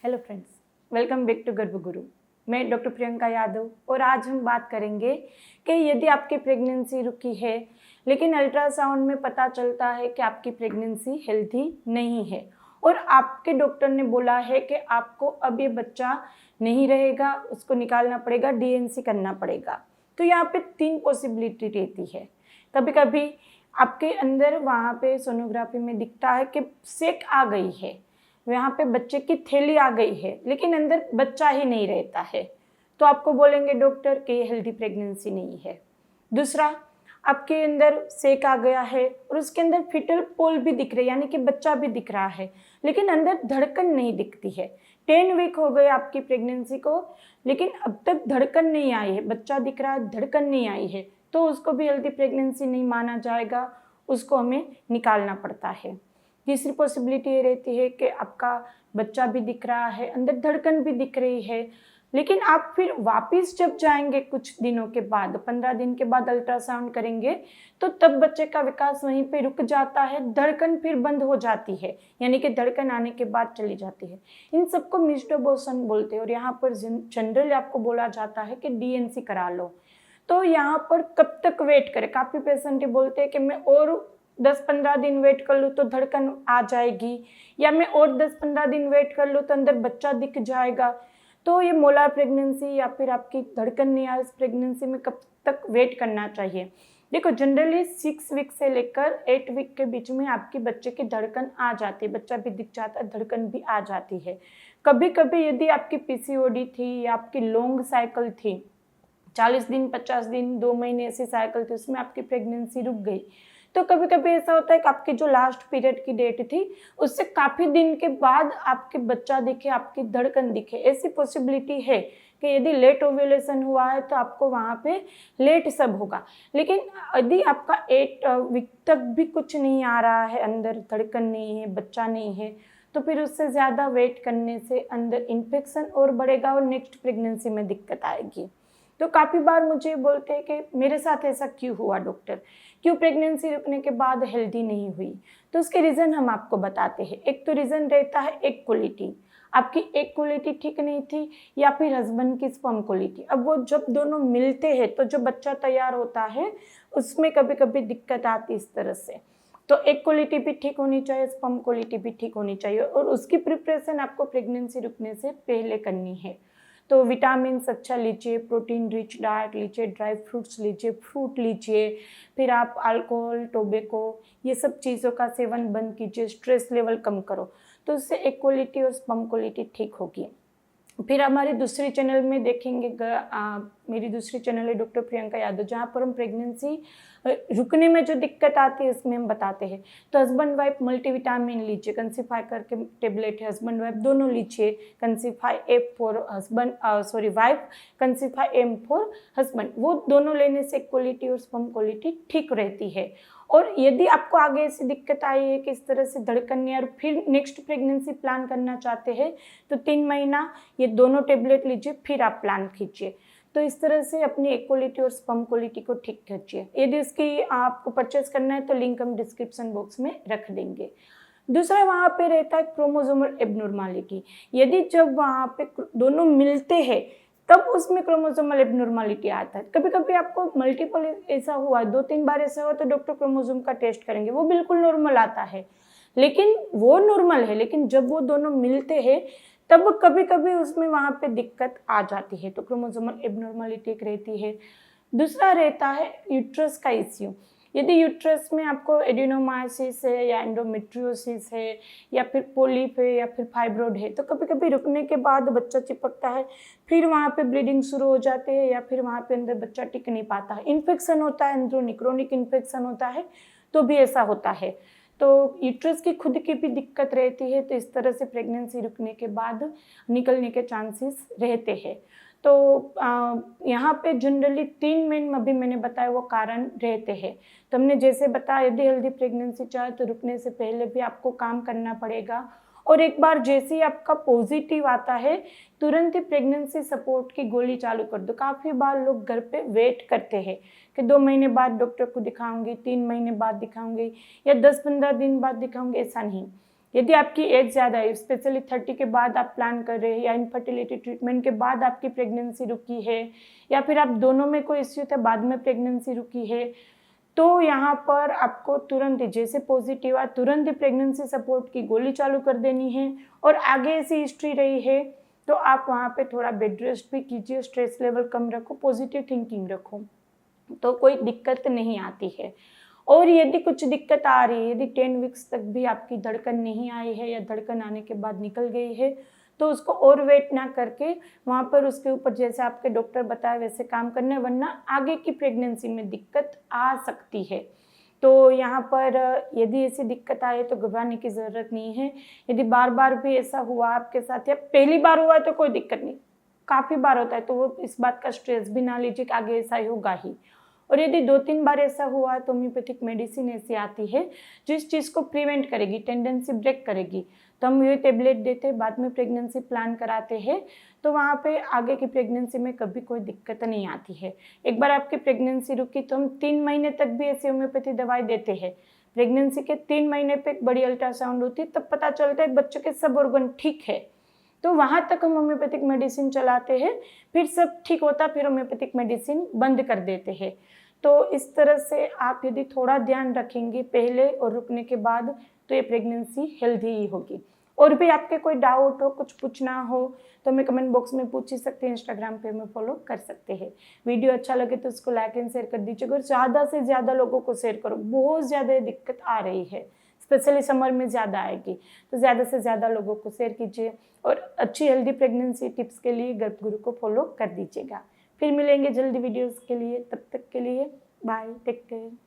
Hello friends, welcome back to Garbhaguru. मैं doctor Priyanka Yadav और आज हम बात करेंगे कि यदि आपकी प्रेगनेंसी रुकी है लेकिन अल्ट्रासाउंड में पता चलता है कि आपकी प्रेगनेंसी हेल्थी नहीं है और आपके डॉक्टर ने बोला है कि आपको अब ये बच्चा नहीं रहेगा, उसको निकालना पड़ेगा, डीएनसी करना पड़ेगा। तो यहाँ पे 3 पॉसिबिलिटी रहती है। कभी कभी आपके अंदर वहाँ पे सोनोग्राफी में दिखता है कि सेक आ गई है, यहाँ पे बच्चे की थैली आ गई है लेकिन अंदर बच्चा ही नहीं रहता है, तो आपको बोलेंगे डॉक्टर कि ये हेल्दी प्रेगनेंसी नहीं है। दूसरा, आपके अंदर सेक आ गया है और उसके अंदर फिटल पोल भी दिख रहे, यानी कि बच्चा भी दिख रहा है लेकिन अंदर धड़कन नहीं दिखती है। 10 वीक हो गए आपकी प्रेगनेंसी को लेकिन अब तक धड़कन नहीं आई है, बच्चा दिख रहा है, धड़कन नहीं आई है, तो उसको भी हेल्दी प्रेगनेंसी नहीं माना जाएगा, उसको हमें निकालना पड़ता है। तीसरी पॉसिबिलिटी ये रहती है कि आपका बच्चा भी दिख रहा है, अंदर धड़कन भी दिख रही है, लेकिन आप फिर वापस जब जाएंगे कुछ दिनों के बाद, 15 दिन के बाद अल्ट्रासाउंड करेंगे तो तब बच्चे का विकास वहीं पे रुक जाता है, धड़कन फिर बंद हो जाती है, यानी कि धड़कन आने के बाद चली जाती है। इन सबको मिस्ड अबॉर्शन बोलते हैं और यहाँ पर जनरली आपको बोला जाता है कि डीएनसी करा लो। तो यहाँ पर कब तक वेट करें? काफ़ी पेशेंट बोलते हैं कि मैं और 10-15 दिन वेट कर लूँ तो धड़कन आ जाएगी, या मैं और 10-15 दिन वेट कर लूँ तो अंदर बच्चा दिख जाएगा। तो ये मोलार प्रेगनेंसी या फिर आपकी धड़कन नहीं आ, इस प्रेगनेंसी में कब तक वेट करना चाहिए? देखो, जनरली 6 वीक से लेकर 8 वीक के बीच में आपकी बच्चे की धड़कन आ जाती है, बच्चा भी दिख जाता है, धड़कन भी आ जाती है। कभी कभी यदि आपकी पीसीओडी थी या आपकी लॉन्ग साइकिल थी, 40 दिन, 50 दिन, 2 महीने ऐसी साइकिल थी, उसमें आपकी प्रेगनेंसी रुक गई, तो कभी कभी ऐसा होता है कि आपकी जो लास्ट पीरियड की डेट थी उससे काफ़ी दिन के बाद आपके बच्चा दिखे, आपकी धड़कन दिखे। ऐसी पॉसिबिलिटी है कि यदि लेट ओव्यूलेशन हुआ है तो आपको वहाँ पे लेट सब होगा, लेकिन यदि आपका 8 वीक तक भी कुछ नहीं आ रहा है, अंदर धड़कन नहीं है, बच्चा नहीं है, तो फिर उससे ज़्यादा वेट करने से अंदर इन्फेक्शन और बढ़ेगा और नेक्स्ट प्रेगनेंसी में दिक्कत आएगी। तो काफ़ी बार मुझे बोलते हैं कि मेरे साथ ऐसा क्यों हुआ डॉक्टर, क्यों प्रेगनेंसी रुकने के बाद हेल्दी नहीं हुई? तो उसके रीज़न हम आपको बताते हैं। एक तो रीज़न रहता है एग क्वालिटी, आपकी एग क्वालिटी ठीक नहीं थी या फिर हस्बैंड की स्पर्म क्वालिटी। अब वो जब दोनों मिलते हैं तो जो बच्चा तैयार होता है उसमें कभी कभी दिक्कत आती है इस तरह से। तो एग क्वालिटी भी ठीक होनी चाहिए, स्पर्म क्वालिटी भी ठीक होनी चाहिए और उसकी प्रिपरेशन आपको प्रेगनेंसी रुकने से पहले करनी है। तो विटामिन अच्छा लीजिए, प्रोटीन रिच डाइट लीजिए, ड्राई फ्रूट्स लीजिए, फ्रूट लीजिए, फिर आप अल्कोहल, टोबैको, ये सब चीज़ों का सेवन बंद कीजिए, स्ट्रेस लेवल कम करो, तो उससे एग क्वालिटी और स्पर्म क्वालिटी ठीक होगी। फिर हमारे दूसरे चैनल में देखेंगे, मेरी दूसरी चैनल है डॉक्टर प्रियंका यादव, जहाँ पर हम प्रेगनेंसी रुकने में जो दिक्कत आती है इसमें हम बताते हैं। तो हस्बैंड वाइफ मल्टीविटामिन लीजिए, कंसीफाई करके टेबलेट है, हस्बैंड वाइफ दोनों लीजिए, कंसीफाई एप फॉर हस्बैंड वाइफ, कंसीफाई एम फॉर हस्बैंड, वो दोनों लेने से क्वालिटी और स्पर्म क्वालिटी ठीक रहती है। और यदि आपको आगे ऐसी दिक्कत आई है कि इस तरह से धड़कन नहीं और फिर नेक्स्ट प्रेगनेंसी प्लान करना चाहते हैं तो 3 महीना ये दोनों टेबलेट लीजिए, फिर आप प्लान कीजिए। तो इस तरह से अपनी एग क्वालिटी और स्पर्म क्वालिटी को ठीक कीजिए। यदि इसकी आपको परचेस करना है तो लिंक हम डिस्क्रिप्शन बॉक्स में रख देंगे। दूसरा वहाँ पे रहता है क्रोमोसोमल एबनॉर्मलिटी। यदि जब वहाँ पे दोनों मिलते हैं तब उसमें क्रोमोसोमल एबनॉर्मलिटी आता है। कभी कभी आपको मल्टीपल ऐसा हुआ, 2-3 बार ऐसा हुआ तो डॉक्टर क्रोमोसोम का टेस्ट करेंगे, वो बिल्कुल नॉर्मल आता है, लेकिन वो नॉर्मल है, लेकिन जब वो दोनों मिलते हैं तब कभी कभी उसमें वहाँ पे दिक्कत आ जाती है, तो क्रोमोसोमल एबनॉर्मलिटी एक रहती है। दूसरा रहता है यूट्रस का इश्यू। यदि यूट्रस में आपको एडिनोमायोसिस है या एंडोमेट्रियोसिस है या फिर पोलिप है या फिर फाइब्रोड है, तो कभी कभी रुकने के बाद बच्चा चिपकता है, फिर वहाँ पे ब्लीडिंग शुरू हो जाती है या फिर वहाँ पे अंदर बच्चा टिक नहीं पाता है, इन्फेक्शन होता है, अंदरूनी क्रोनिक इन्फेक्शन होता है, तो भी ऐसा होता है। तो यूट्रस की खुद की भी दिक्कत रहती है, तो इस तरह से प्रेगनेंसी रुकने के बाद निकलने के चांसेस रहते हैं। तो यहाँ पे जनरली 3 मेन अभी मैंने बताया वो कारण रहते हैं। तो हमने जैसे बताया, यदि हेल्दी प्रेगनेंसी चाहे तो रुकने से पहले भी आपको काम करना पड़ेगा, और एक बार जैसे ही आपका पॉजिटिव आता है तुरंत ही प्रेगनेंसी सपोर्ट की गोली चालू कर दो। काफ़ी बार लोग घर पे वेट करते हैं कि 2 महीने बाद डॉक्टर को दिखाऊंगी, 3 महीने बाद दिखाऊंगी या 10-15 दिन बाद दिखाऊंगी, ऐसा नहीं। यदि आपकी एज ज़्यादा है, स्पेशली 30 के बाद आप प्लान कर रहे हैं या इनफर्टिलिटी ट्रीटमेंट के बाद आपकी प्रेगनेंसी रुकी है, या फिर आप दोनों में कोई इश्यू था बाद में प्रेगनेंसी रुकी है, तो यहाँ पर आपको तुरंत ही जैसे पॉजिटिव आया तुरंत ही प्रेगनेंसी सपोर्ट की गोली चालू कर देनी है। और आगे ऐसी हिस्ट्री रही है तो आप वहाँ पे थोड़ा बेड रेस्ट भी कीजिए, स्ट्रेस लेवल कम रखो, पॉजिटिव थिंकिंग रखो, तो कोई दिक्कत नहीं आती है। और यदि कुछ दिक्कत आ रही है, यदि 10 वीक्स तक भी आपकी धड़कन नहीं आई है या धड़कन आने के बाद निकल गई है, तो उसको और वेट ना करके वहाँ पर उसके ऊपर जैसे आपके डॉक्टर बताए वैसे काम करना, वरना आगे की प्रेगनेंसी में दिक्कत आ सकती है। तो यहाँ पर यदि ऐसी दिक्कत आए तो घबराने की ज़रूरत नहीं है। यदि बार बार भी ऐसा हुआ आपके साथ या पहली बार हुआ है तो कोई दिक्कत नहीं, काफ़ी बार होता है तो वो इस बात का स्ट्रेस भी ना लीजिए कि आगे ऐसा ही होगा ही। और यदि 2-3 बार ऐसा हुआ तो होम्योपैथिक मेडिसिन ऐसी आती है जिस चीज़ को प्रिवेंट करेगी, टेंडेंसी ब्रेक करेगी, तो हम ये टेबलेट देते हैं, बाद में प्रेगनेंसी प्लान कराते हैं, तो वहाँ पे आगे की प्रेगनेंसी में कभी कोई दिक्कत नहीं आती है। एक बार आपकी प्रेगनेंसी रुकी तो हम 3 महीने तक भी ऐसी होम्योपैथी दवाई देते हैं। प्रेगनेंसी के 3 महीने पे एक बड़ी अल्ट्रासाउंड होती है, तब पता चलता है बच्चों के सब ऑर्गन ठीक है, तो वहाँ तक हम होम्योपैथिक मेडिसिन चलाते हैं, फिर सब ठीक होता फिर होम्योपैथिक मेडिसिन बंद कर देते हैं। तो इस तरह से आप यदि थोड़ा ध्यान रखेंगे पहले और रुकने के बाद, तो ये प्रेगनेंसी हेल्दी ही होगी। और भी आपके कोई डाउट हो, कुछ पूछना हो तो हमें कमेंट बॉक्स में पूछ ही सकते हैं, इंस्टाग्राम पे हमें फॉलो कर सकते हैं। वीडियो अच्छा लगे तो उसको लाइक एंड शेयर कर दीजिएगा और ज़्यादा से ज़्यादा लोगों को शेयर करो। बहुत ज़्यादा दिक्कत आ रही है, स्पेशली समर में ज़्यादा आएगी, तो ज़्यादा से ज़्यादा लोगों को शेयर कीजिए और अच्छी हेल्दी प्रेगनेंसी टिप्स के लिए गर्भगुरु को फॉलो कर दीजिएगा। फिर मिलेंगे जल्दी वीडियोस के लिए, तब तक के लिए बाय, टेक केयर।